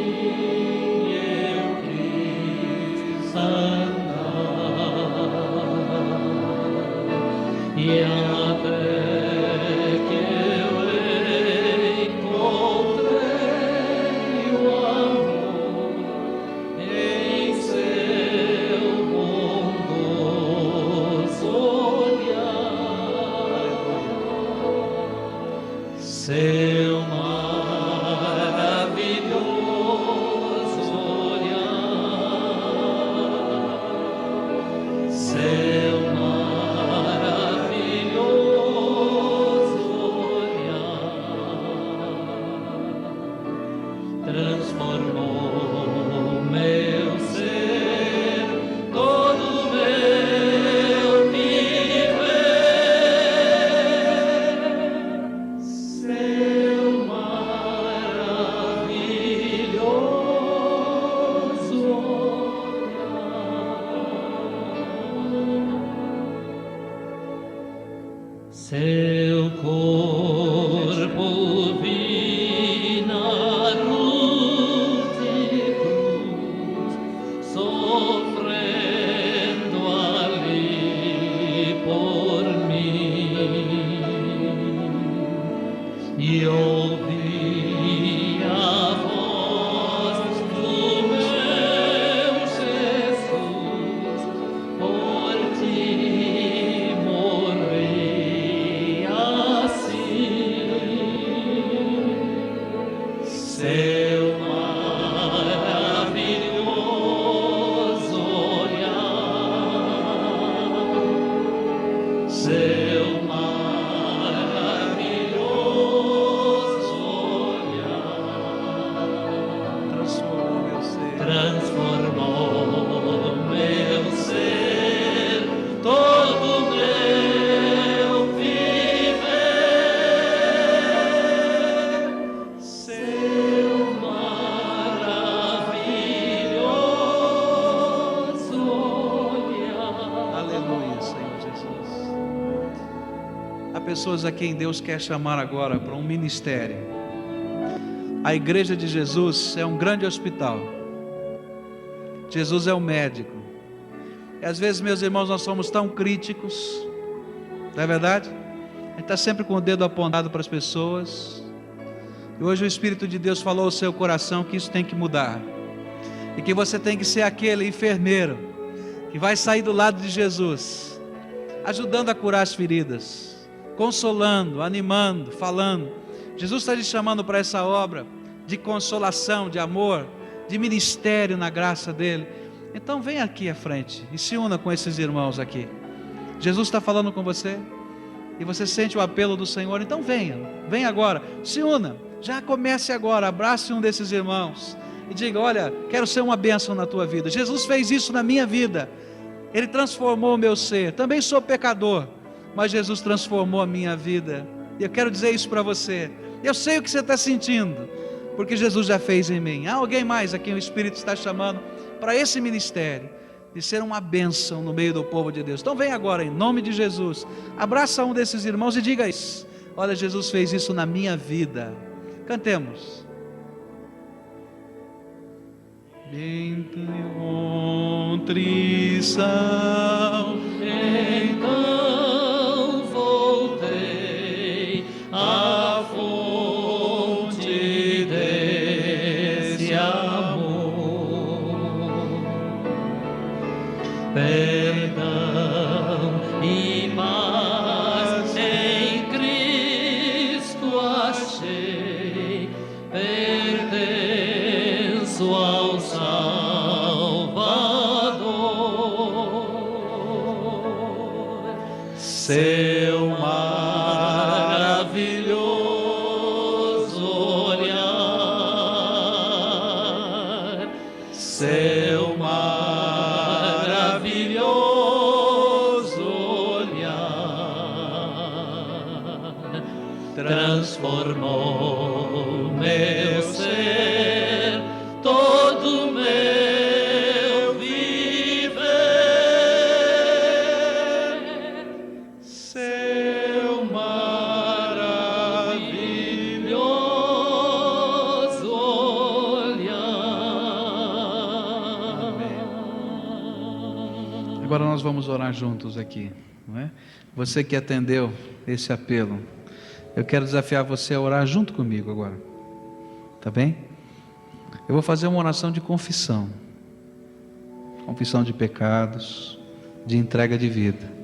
C: eu quis andar, e até que eu encontrei o amor em seu bondoso olhar, seu maravilhoso olhar, seu maravilhoso olhar, transformou meu ser, todo meu viver, seu maravilhoso olhar, seu corpo vi na cruz de cruz, sofrendo ali por mim, e ouvi a voz do meu Jesus, por ti morri assim, seu maravilhoso olhar, seu maravilhoso olhar,
A: Transformou meu ser.
C: transformou meu ser, todo meu viver, seu maravilhoso olhar.
A: Aleluia, Senhor Jesus. Há pessoas a quem Deus quer chamar agora para um ministério. A igreja de Jesus é um grande hospital. Jesus é o médico. E às vezes, meus irmãos, nós somos tão críticos, não é verdade? A gente está sempre com o dedo apontado para as pessoas. E hoje o Espírito de Deus falou ao seu coração que isso tem que mudar. E que você tem que ser aquele enfermeiro que vai sair do lado de Jesus, ajudando a curar as feridas, consolando, animando, falando. Jesus está te chamando para essa obra de consolação, de amor, de ministério na graça dele. Então vem aqui à frente e se una com esses irmãos aqui. Jesus está falando com você e você sente o apelo do Senhor. Então venha agora, se una, já comece agora, abrace um desses irmãos e diga: olha, quero ser uma bênção na tua vida. Jesus fez isso na minha vida, Ele transformou o meu ser. Também sou pecador, mas Jesus transformou a minha vida E eu quero dizer isso para você. Eu sei o que você está sentindo, porque Jesus já fez em mim. Há alguém mais a quem o Espírito está chamando para esse ministério, de ser uma bênção no meio do povo de Deus. Então vem agora, em nome de Jesus, abraça um desses irmãos e diga isso: olha, Jesus fez isso na minha vida. Cantemos. Bento e contrição,
C: Então voltei à fonte desse amor, perdão e paz em Cristo achei, pertenço ao Salvador. Seu maravilhoso olhar, seu maravilhoso olhar, transformou meu ser, todo meu viver. Seu maravilhoso olhar.
A: Agora nós vamos orar juntos aqui, não é? Você que atendeu esse apelo, eu quero desafiar você a orar junto comigo agora, tá bem? Eu vou fazer uma oração de confissão de pecados, de entrega de vida.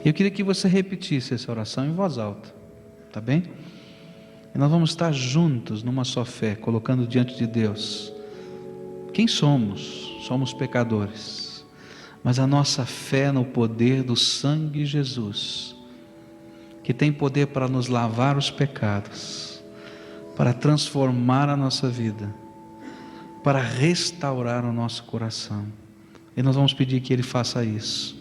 A: Eu queria que você repetisse essa oração em voz alta, tá bem? E nós vamos estar juntos numa só fé, colocando diante de Deus quem somos. Somos pecadores, mas a nossa fé no poder do sangue de Jesus, que tem poder para nos lavar os pecados, para transformar a nossa vida, para restaurar o nosso coração. E nós vamos pedir que Ele faça isso,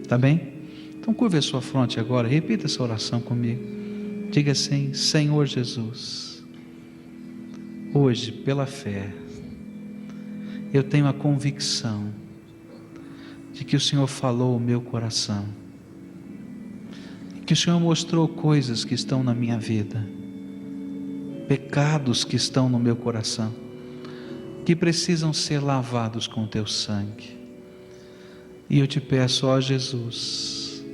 A: tá bem? Então curve a sua fronte agora, repita essa oração comigo. Diga assim: Senhor Jesus, hoje pela fé, eu tenho a convicção de que o Senhor falou o meu coração, que o Senhor mostrou coisas que estão na minha vida, pecados que estão no meu coração, que precisam ser lavados com o teu sangue. E eu te peço, ó Jesus,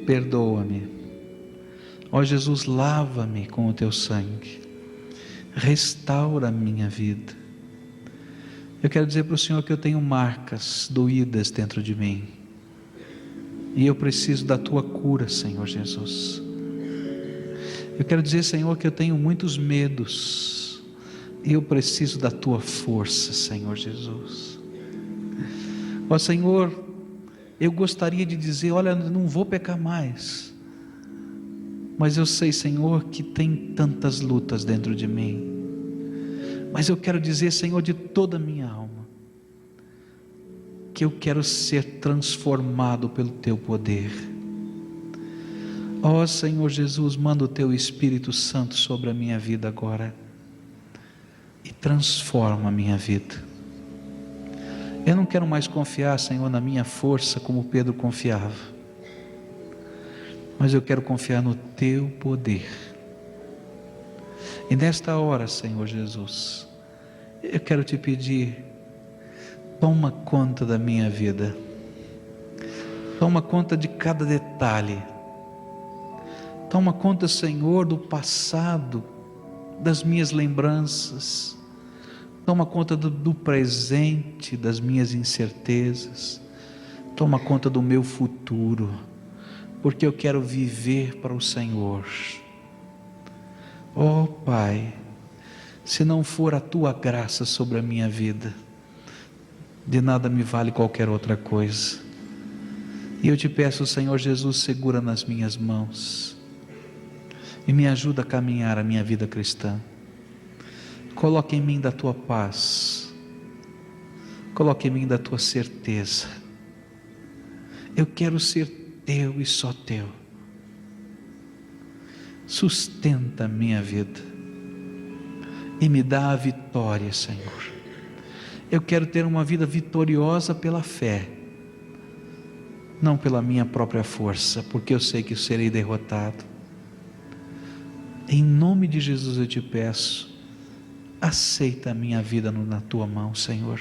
A: perdoa-me. Ó Jesus, lava-me com o teu sangue, restaura a minha vida. Eu quero dizer para o Senhor que eu tenho marcas doídas dentro de mim, e eu preciso da tua cura, Senhor Jesus. Eu quero dizer, Senhor, que eu tenho muitos medos, e eu preciso da tua força, Senhor Jesus. Ó Senhor, eu gostaria de dizer: olha, não vou pecar mais, mas eu sei, Senhor, que tem tantas lutas dentro de mim. Mas eu quero dizer, Senhor, de toda a minha alma, que eu quero ser transformado pelo teu poder. Ó Senhor Jesus, manda o teu Espírito Santo sobre a minha vida agora e transforma a minha vida. Eu não quero mais confiar, Senhor, na minha força como Pedro confiava, mas eu quero confiar no teu poder. E nesta hora, Senhor Jesus, eu quero te pedir: toma conta da minha vida, toma conta de cada detalhe, toma conta, Senhor, do passado, das minhas lembranças, toma conta do presente, das minhas incertezas, toma conta do meu futuro, porque eu quero viver para o Senhor. Ó Pai, se não for a tua graça sobre a minha vida, de nada me vale qualquer outra coisa. E eu te peço, Senhor Jesus, segura nas minhas mãos e me ajuda a caminhar a minha vida cristã. Coloque em mim da tua paz, coloque em mim da tua certeza. Eu quero ser teu e só teu. Sustenta a minha vida e me dá a vitória, Senhor. Eu quero ter uma vida vitoriosa pela fé, não pela minha própria força, porque eu sei que eu serei derrotado. Em nome de Jesus eu te peço, aceita a minha vida na tua mão, Senhor,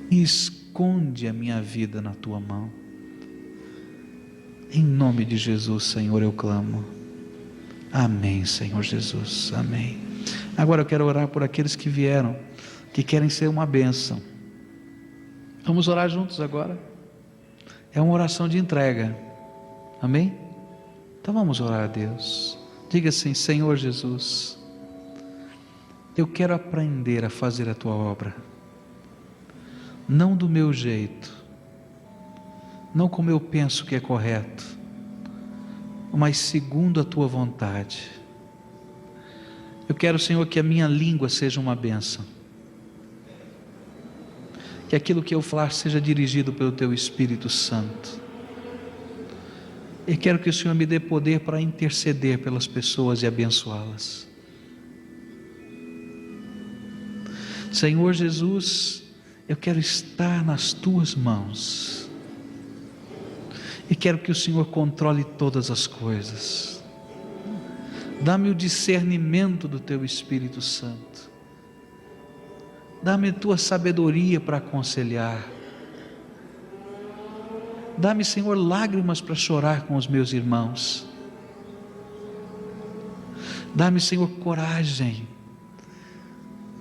A: e esconde a minha vida na tua mão. Em nome de Jesus, Senhor, eu clamo. Amém, Senhor Jesus, amém. Agora eu quero orar por aqueles que vieram, que querem ser uma bênção. Vamos orar juntos agora. É uma oração de entrega, amém? Então vamos orar a Deus. Diga assim: Senhor Jesus, eu quero aprender a fazer a tua obra, não do meu jeito, não como eu penso que é correto, mas segundo a tua vontade. Eu quero, Senhor, que a minha língua seja uma bênção, que aquilo que eu falar seja dirigido pelo teu Espírito Santo. E quero que o Senhor me dê poder para interceder pelas pessoas e abençoá-las. Senhor Jesus, eu quero estar nas tuas mãos e quero que o Senhor controle todas as coisas. Dá-me o discernimento do teu Espírito Santo, dá-me a tua sabedoria para aconselhar, dá-me, Senhor, lágrimas para chorar com os meus irmãos, dá-me, Senhor, coragem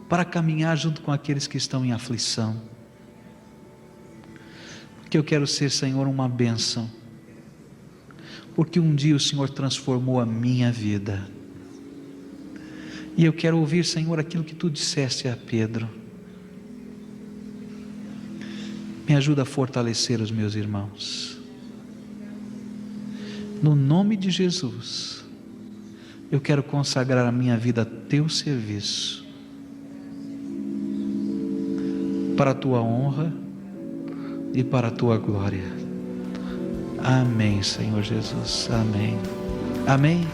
A: para caminhar junto com aqueles que estão em aflição, porque eu quero ser, Senhor, uma bênção, porque um dia o Senhor transformou a minha vida, e eu quero ouvir, Senhor, aquilo que tu disseste a Pedro. Me ajuda a fortalecer os meus irmãos, no nome de Jesus. Eu quero consagrar a minha vida a teu serviço, para a tua honra e para a tua glória. Amém, Senhor Jesus, amém, amém.